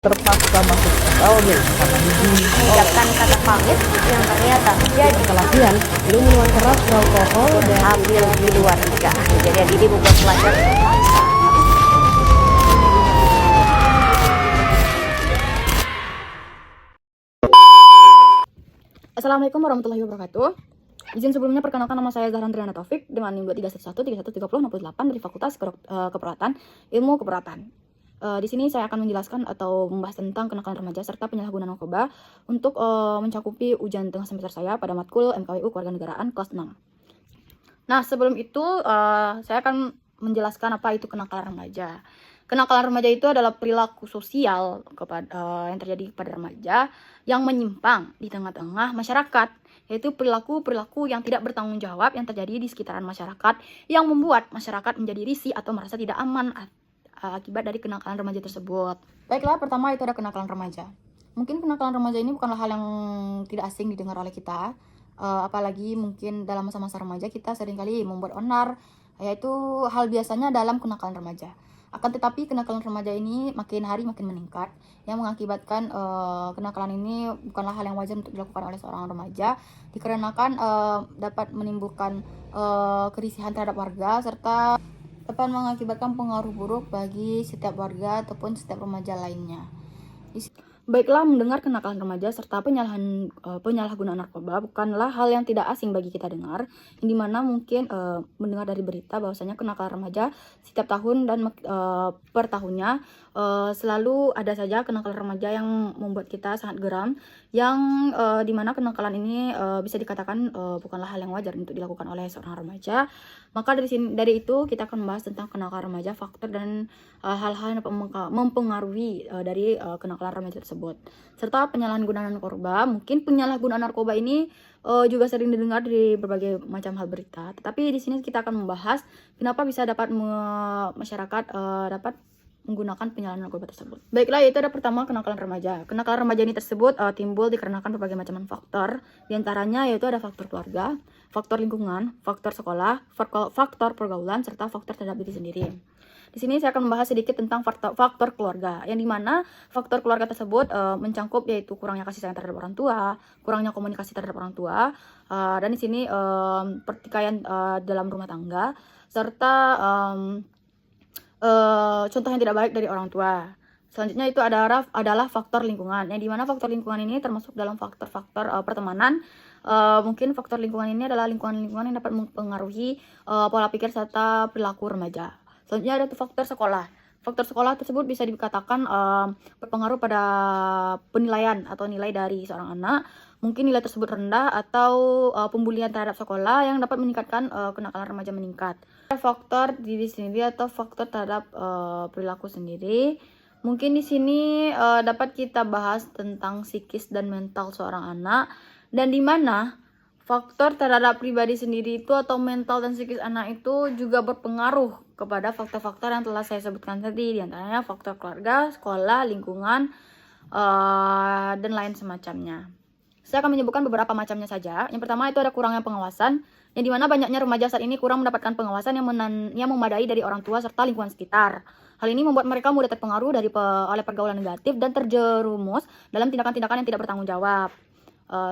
Terpaksa masuk SLB karena dibimbing mengucapkan kata pamit yang ternyata jadi pelatihan belum minuman keras beralkohol dan ambil di luar nikah. Kejadian ini membuat pelajar Assalamualaikum warahmatullahi wabarakatuh. Izin sebelumnya perkenalkan, nama saya Zahran Triana Taufik dengan NIM 231131313068 dari Fakultas Keperawatan Ilmu Keperawatan. Di sini saya akan menjelaskan atau membahas tentang kenakalan remaja serta penyalahgunaan narkoba untuk mencakupi ujian tengah semester saya pada matkul MKWU Kewarganegaraan kelas 6. Nah, sebelum itu saya akan menjelaskan apa itu kenakalan remaja. Kenakalan remaja itu adalah perilaku sosial yang terjadi kepada remaja yang menyimpang di tengah-tengah masyarakat, yaitu perilaku-perilaku yang tidak bertanggung jawab yang terjadi di sekitaran masyarakat yang membuat masyarakat menjadi risih atau merasa tidak aman akibat dari kenakalan remaja tersebut. Baiklah, pertama itu ada kenakalan remaja. Mungkin kenakalan remaja ini bukanlah hal yang tidak asing didengar oleh kita, apalagi mungkin dalam masa-masa remaja kita seringkali membuat onar, yaitu hal biasanya dalam kenakalan remaja. Akan tetapi kenakalan remaja ini makin hari makin meningkat, yang mengakibatkan kenakalan ini bukanlah hal yang wajar untuk dilakukan oleh seorang remaja, dikarenakan dapat menimbulkan kerisihan terhadap warga serta dapat mengakibatkan pengaruh buruk bagi setiap warga ataupun setiap remaja lainnya. Baiklah, mendengar kenakalan remaja serta penyalahgunaan narkoba bukanlah hal yang tidak asing bagi kita dengar, yang dimana mungkin mendengar dari berita bahwasanya kenakalan remaja setiap tahun dan per tahunnya selalu ada saja kenakalan remaja yang membuat kita sangat geram, yang dimana kenakalan ini bisa dikatakan bukanlah hal yang wajar untuk dilakukan oleh seorang remaja. Maka dari itu kita akan membahas tentang kenakalan remaja, faktor dan hal-hal yang mempengaruhi dari kenakalan remaja tersebut, serta penyalahgunaan narkoba. Mungkin penyalahgunaan narkoba ini juga sering didengar di berbagai macam hal berita, tetapi di sini kita akan membahas kenapa bisa dapat masyarakat dapat menggunakan penyalahgunaan narkoba tersebut. Baiklah, yaitu ada pertama kenakalan remaja. Kenakalan remaja ini tersebut timbul dikarenakan berbagai macam faktor. Di antaranya yaitu ada faktor keluarga, faktor lingkungan, faktor sekolah, faktor pergaulan, serta faktor terhadap diri sendiri. Di sini saya akan membahas sedikit tentang faktor keluarga, yang dimana faktor keluarga tersebut mencangkup yaitu kurangnya kasih sayang terhadap orang tua, kurangnya komunikasi terhadap orang tua, dan di sini pertikaian dalam rumah tangga, serta contoh yang tidak baik dari orang tua. Selanjutnya itu adalah faktor lingkungan, yang dimana faktor lingkungan ini termasuk dalam faktor-faktor pertemanan. Mungkin faktor lingkungan ini adalah lingkungan yang dapat mempengaruhi pola pikir serta perilaku remaja. Selanjutnya ada faktor sekolah. Faktor sekolah tersebut bisa dikatakan berpengaruh pada penilaian atau nilai dari seorang anak. Mungkin nilai tersebut rendah atau pembulian terhadap sekolah yang dapat meningkatkan kenakalan remaja meningkat. Faktor diri sendiri atau faktor terhadap perilaku sendiri. Mungkin di sini dapat kita bahas tentang psikis dan mental seorang anak, dan di mana faktor terhadap pribadi sendiri itu atau mental dan psikis anak itu juga berpengaruh kepada faktor-faktor yang telah saya sebutkan tadi, di antaranya faktor keluarga, sekolah, lingkungan, dan lain semacamnya. Saya akan menyebutkan beberapa macamnya saja. Yang pertama itu ada kurangnya pengawasan, yang dimana banyaknya remaja saat ini kurang mendapatkan pengawasan yang memadai dari orang tua serta lingkungan sekitar. Hal ini membuat mereka mudah terpengaruh oleh pergaulan negatif dan terjerumus dalam tindakan-tindakan yang tidak bertanggung jawab.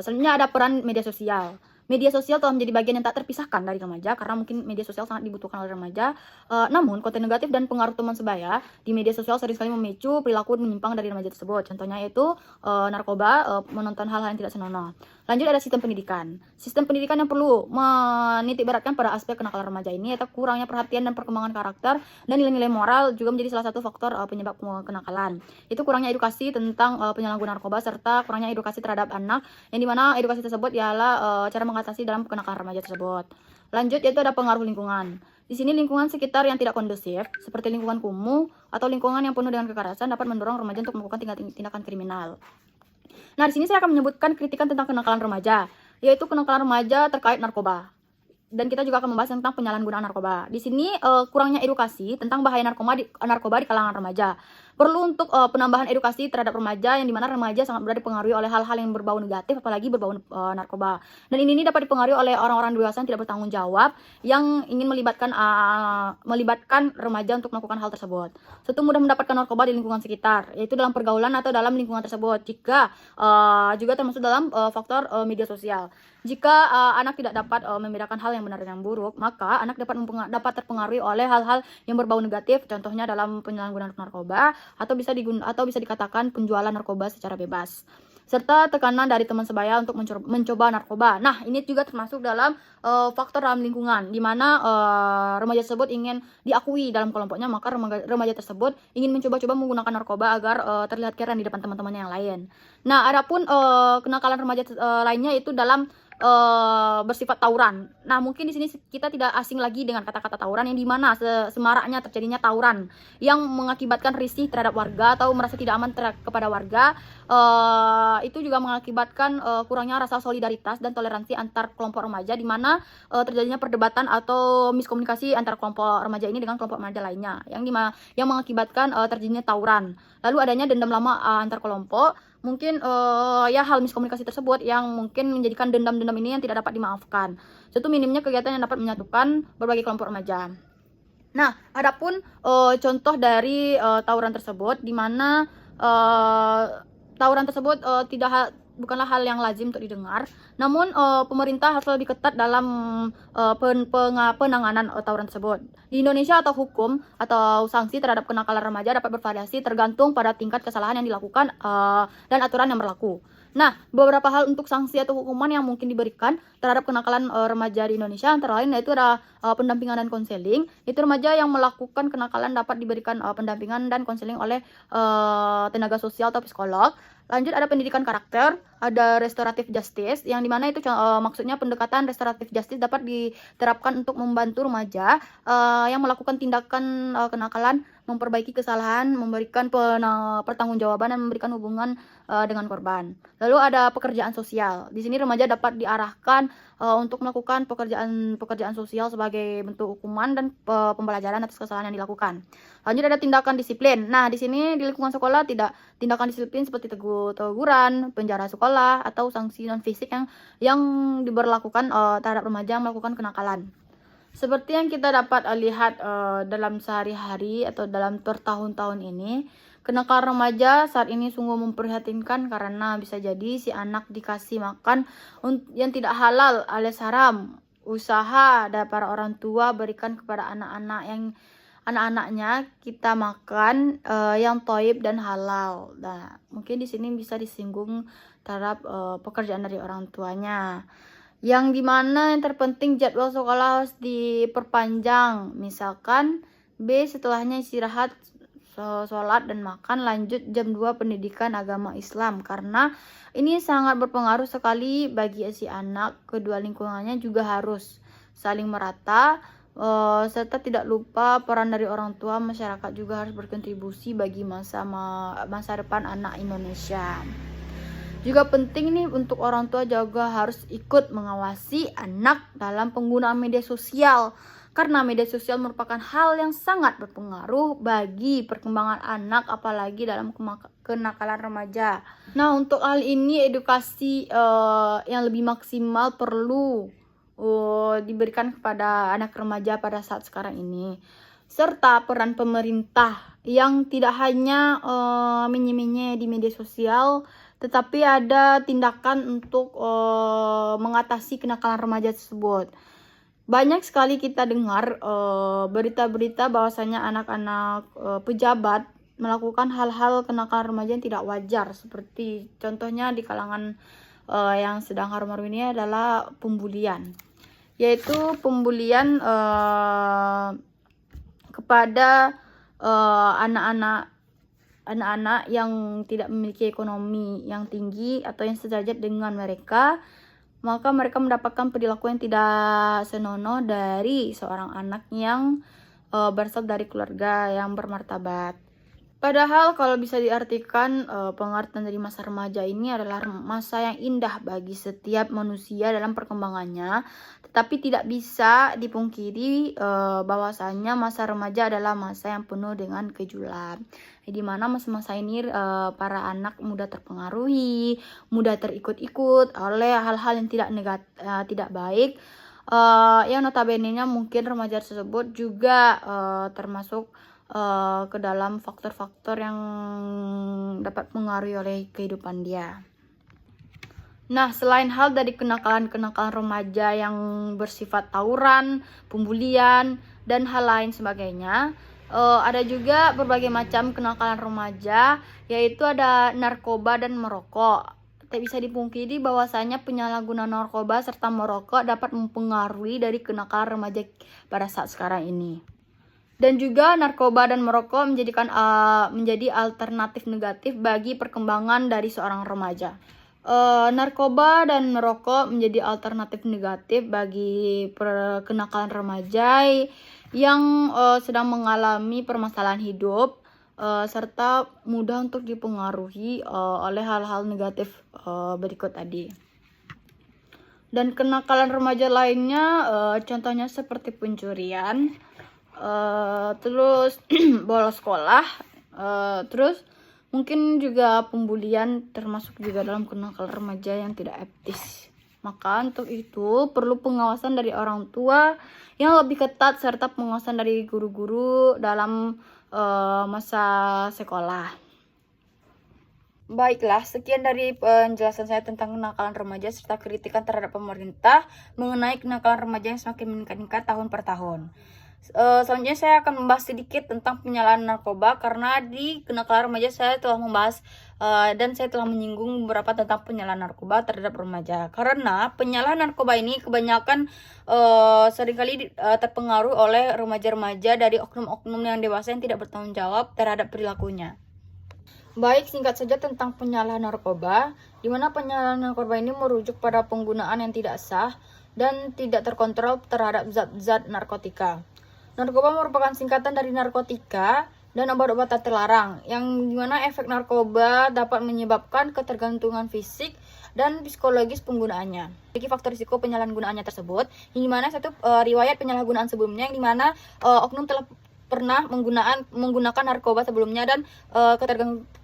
Selanjutnya ada peran media sosial. Media sosial telah menjadi bagian yang tak terpisahkan dari remaja, karena mungkin media sosial sangat dibutuhkan oleh remaja. Namun konten negatif dan pengaruh teman sebaya di media sosial sering sekali memicu perilaku menyimpang dari remaja tersebut. Contohnya yaitu narkoba, menonton hal-hal yang tidak senonoh. Lanjut ada sistem pendidikan. Sistem pendidikan yang perlu menitik beratkan pada aspek kenakalan remaja ini yaitu kurangnya perhatian dan perkembangan karakter dan nilai-nilai moral juga menjadi salah satu faktor penyebab kenakalan. Itu kurangnya edukasi tentang penyalahgunaan narkoba serta kurangnya edukasi terhadap anak, yang dimana edukasi tersebut ialah cara mengatasi dalam kenakalan remaja tersebut. Lanjut yaitu ada pengaruh lingkungan. Di sini lingkungan sekitar yang tidak kondusif seperti lingkungan kumuh atau lingkungan yang penuh dengan kekerasan dapat mendorong remaja untuk melakukan tindakan kriminal. Nah, di sini saya akan menyebutkan kritikan tentang kenakalan remaja, yaitu kenakalan remaja terkait narkoba. Dan kita juga akan membahas tentang penyalahgunaan narkoba. Di sini kurangnya edukasi tentang bahaya narkoba di kalangan remaja. Perlu untuk penambahan edukasi terhadap remaja, yang dimana remaja sangat mudah dipengaruhi oleh hal-hal yang berbau negatif, apalagi berbau narkoba. Dan ini dapat dipengaruhi oleh orang-orang dewasa yang tidak bertanggung jawab, yang ingin melibatkan remaja untuk melakukan hal tersebut. Serta mudah mendapatkan narkoba di lingkungan sekitar, yaitu dalam pergaulan atau dalam lingkungan tersebut. Jika juga termasuk dalam faktor media sosial. Jika anak tidak dapat membedakan hal yang benar dan yang buruk, maka anak dapat terpengaruhi oleh hal-hal yang berbau negatif, contohnya dalam penyalahgunaan narkoba, atau bisa dikatakan penjualan narkoba secara bebas, serta tekanan dari teman sebaya untuk mencoba narkoba. Nah, ini juga termasuk dalam faktor dalam lingkungan, di mana remaja tersebut ingin diakui dalam kelompoknya, maka remaja tersebut ingin mencoba-coba menggunakan narkoba agar terlihat keren di depan teman-temannya yang lain. Nah, adapun kenakalan remaja lainnya itu dalam bersifat tawuran. Nah, mungkin di sini kita tidak asing lagi dengan kata-kata tawuran, yang dimana semaraknya terjadinya tawuran yang mengakibatkan risih terhadap warga atau merasa tidak aman kepada warga. Itu juga mengakibatkan kurangnya rasa solidaritas dan toleransi antar kelompok remaja, di mana terjadinya perdebatan atau miskomunikasi antar kelompok remaja ini dengan kelompok remaja lainnya, yang mengakibatkan terjadinya tawuran. Lalu adanya dendam lama antar kelompok. Mungkin ya hal miskomunikasi tersebut yang mungkin menjadikan dendam-dendam ini yang tidak dapat dimaafkan. Serta minimnya kegiatan yang dapat menyatukan berbagai kelompok remaja. Nah, adapun contoh dari tawuran tersebut, di mana tawuran tersebut bukanlah hal yang lazim untuk didengar. Namun pemerintah harus lebih ketat dalam penanganan tawuran tersebut. Di Indonesia, atau hukum atau sanksi terhadap kenakalan remaja dapat bervariasi tergantung pada tingkat kesalahan yang dilakukan dan aturan yang berlaku. Nah, beberapa hal untuk sanksi atau hukuman yang mungkin diberikan terhadap kenakalan remaja di Indonesia antara lain yaitu ada pendampingan dan konseling. Itu remaja yang melakukan kenakalan dapat diberikan pendampingan dan konseling oleh tenaga sosial atau psikolog. Lanjut, ada pendidikan karakter, ada restoratif justice, yang dimana itu maksudnya pendekatan restoratif justice dapat diterapkan untuk membantu remaja yang melakukan tindakan kenakalan, memperbaiki kesalahan, memberikan pertanggungjawaban dan memberikan hubungan dengan korban. Lalu ada pekerjaan sosial. Di sini remaja dapat diarahkan untuk melakukan pekerjaan sosial sebagai bentuk hukuman dan pembelajaran atas kesalahan yang dilakukan. Lanjut, ada tindakan disiplin. Nah, di sini di lingkungan sekolah tindakan disiplin seperti teguran, penjara sekolah, atau sanksi non fisik yang diberlakukan terhadap remaja yang melakukan kenakalan. Seperti yang kita dapat lihat dalam sehari-hari atau dalam bertahun-tahun ini, kenakalan remaja saat ini sungguh memprihatinkan karena bisa jadi si anak dikasih makan yang tidak halal alias haram. Usaha dari para orang tua berikan kepada anak-anaknya kita makan yang toib dan halal. Nah, mungkin di sini bisa disinggung terhadap pekerjaan dari orang tuanya. Yang dimana yang terpenting jadwal sekolah harus diperpanjang. Misalkan B setelahnya istirahat, sholat dan makan, lanjut jam 2 pendidikan agama Islam, karena ini sangat berpengaruh sekali bagi si anak. Kedua lingkungannya juga harus saling merata, serta tidak lupa peran dari orang tua. Masyarakat juga harus berkontribusi bagi masa depan anak Indonesia. Juga penting nih untuk orang tua juga harus ikut mengawasi anak dalam penggunaan media sosial, karena media sosial merupakan hal yang sangat berpengaruh bagi perkembangan anak, apalagi dalam kenakalan remaja. Nah, untuk hal ini edukasi yang lebih maksimal perlu diberikan kepada anak remaja pada saat sekarang ini, serta peran pemerintah yang tidak hanya menye-menye di media sosial, tetapi ada tindakan untuk mengatasi kenakalan remaja tersebut. Banyak sekali kita dengar berita-berita bahwasanya anak-anak pejabat melakukan hal-hal kenakalan remaja yang tidak wajar, seperti contohnya di kalangan yang sedang harum-harum ini adalah pembulian, yaitu pembulian kepada anak-anak yang tidak memiliki ekonomi yang tinggi atau yang sederajat dengan mereka, maka mereka mendapatkan perilaku yang tidak senonoh dari seorang anak yang berasal dari keluarga yang bermartabat. Padahal kalau bisa diartikan pengertian dari masa remaja ini adalah masa yang indah bagi setiap manusia dalam perkembangannya, tetapi tidak bisa dipungkiri bahwasanya masa remaja adalah masa yang penuh dengan kejulan. Di mana masa-masa ini para anak mudah terpengaruhi, mudah terikut-ikut oleh hal-hal yang tidak baik. Yang notabene-nya mungkin remaja tersebut juga termasuk ke dalam faktor-faktor yang dapat mengaruhi oleh kehidupan dia. Nah, selain hal dari kenakalan-kenakalan remaja yang bersifat tawuran, pembulian, dan hal lain sebagainya, ada juga berbagai macam kenakalan remaja, yaitu ada narkoba dan merokok. Tak bisa dipungkiri bahwasanya penyalahgunaan narkoba serta merokok dapat mempengaruhi dari kenakalan remaja pada saat sekarang ini. Dan juga narkoba dan merokok menjadi alternatif negatif bagi perkembangan dari seorang remaja. Narkoba dan merokok menjadi alternatif negatif bagi kenakalan remaja yang sedang mengalami permasalahan hidup, serta mudah untuk dipengaruhi oleh hal-hal negatif berikut tadi. Dan kenakalan remaja lainnya contohnya seperti pencurian, terus bolos sekolah, terus mungkin juga pembulian termasuk juga dalam kenakalan remaja yang tidak etis. Maka untuk itu perlu pengawasan dari orang tua yang lebih ketat serta pengawasan dari guru-guru dalam masa sekolah. Baiklah, sekian dari penjelasan saya tentang kenakalan remaja serta kritikan terhadap pemerintah mengenai kenakalan remaja yang semakin meningkat tahun per tahun. Selanjutnya saya akan membahas sedikit tentang penyalahgunaan narkoba, karena di kenakalan remaja saya telah membahas dan saya telah menyinggung beberapa tentang penyalahgunaan narkoba terhadap remaja. Karena penyalahgunaan narkoba ini kebanyakan seringkali terpengaruh oleh remaja-remaja dari oknum-oknum yang dewasa yang tidak bertanggung jawab terhadap perilakunya. Baik, singkat saja tentang penyalahgunaan narkoba, di mana penyalahgunaan narkoba ini merujuk pada penggunaan yang tidak sah dan tidak terkontrol terhadap zat-zat narkotika. Narkoba merupakan singkatan dari narkotika dan obat-obatan terlarang, yang dimana efek narkoba dapat menyebabkan ketergantungan fisik dan psikologis penggunaannya. Memiliki faktor risiko penyalahgunaannya tersebut, yang dimana satu riwayat penyalahgunaan sebelumnya, yang dimana oknum telah pernah menggunakan narkoba sebelumnya dan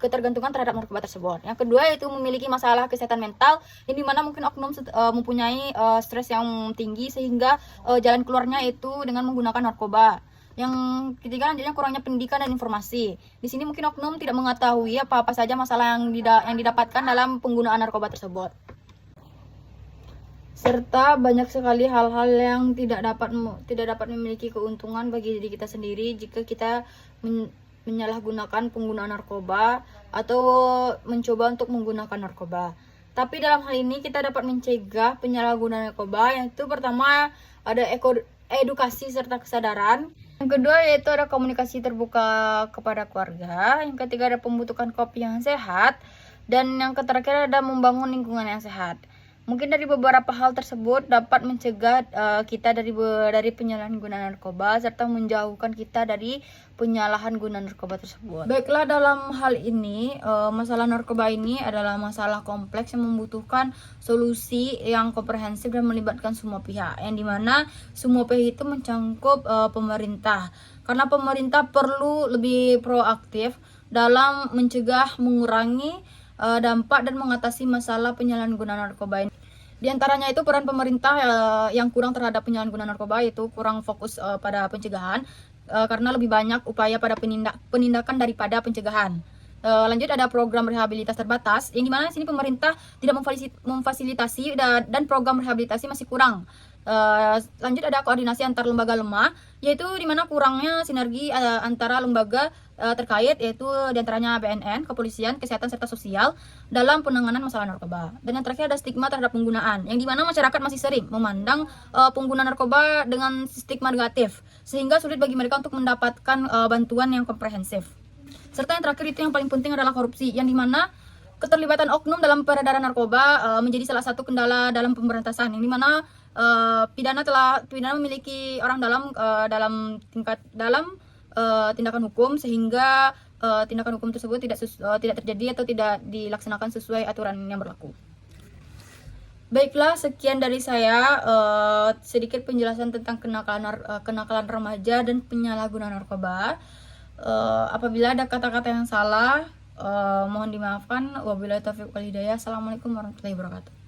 ketergantungan terhadap narkoba tersebut. Yang kedua yaitu memiliki masalah kesehatan mental, yang dimana mungkin oknum mempunyai stres yang tinggi sehingga jalan keluarnya itu dengan menggunakan narkoba. Yang ketiga lanjutnya kurangnya pendidikan dan informasi. Di sini mungkin oknum tidak mengetahui apa-apa saja masalah yang didapatkan dalam penggunaan narkoba tersebut. Serta banyak sekali hal-hal yang tidak dapat memiliki keuntungan bagi diri kita sendiri jika kita menyalahgunakan penggunaan narkoba atau mencoba untuk menggunakan narkoba. Tapi dalam hal ini kita dapat mencegah penyalahgunaan narkoba, yaitu pertama ada edukasi serta kesadaran. Yang kedua yaitu ada komunikasi terbuka kepada keluarga. Yang ketiga ada pembentukan kopi yang sehat. Dan yang terakhir ada membangun lingkungan yang sehat. Mungkin dari beberapa hal tersebut dapat mencegah kita dari penyalahgunaan narkoba serta menjauhkan kita dari penyalahgunaan narkoba tersebut. Baiklah, dalam hal ini masalah narkoba ini adalah masalah kompleks yang membutuhkan solusi yang komprehensif dan melibatkan semua pihak, yang dimana semua pihak itu mencangkup pemerintah, karena pemerintah perlu lebih proaktif dalam mencegah, mengurangi dampak dan mengatasi masalah penyalahgunaan narkoba ini. Di antaranya itu peran pemerintah yang kurang terhadap penyalahgunaan narkoba, yaitu kurang fokus pada pencegahan karena lebih banyak upaya pada penindakan daripada pencegahan. Lanjut ada program rehabilitas terbatas, yang dimana sini pemerintah tidak memfasilitasi dan program rehabilitasi masih kurang. Lanjut ada koordinasi antar lembaga lemah, yaitu dimana kurangnya sinergi antara lembaga terkait, yaitu diantaranya BNN, kepolisian, kesehatan serta sosial dalam penanganan masalah narkoba. Dan yang terakhir ada stigma terhadap penggunaan, yang dimana masyarakat masih sering memandang pengguna narkoba dengan stigma negatif, sehingga sulit bagi mereka untuk mendapatkan bantuan yang komprehensif. Serta yang terakhir itu yang paling penting adalah korupsi, yang dimana keterlibatan oknum dalam peredaran narkoba menjadi salah satu kendala dalam pemberantasan, yang dimana pidana memiliki orang dalam tindakan hukum, sehingga tindakan hukum tersebut tidak terjadi atau tidak dilaksanakan sesuai aturan yang berlaku. Baiklah, sekian dari saya, sedikit penjelasan tentang kenakalan remaja dan penyalahgunaan narkoba. Apabila ada kata-kata yang salah, mohon dimaafkan. Wabillahi taufiq wal hidayah. Assalamualaikum warahmatullahi wabarakatuh.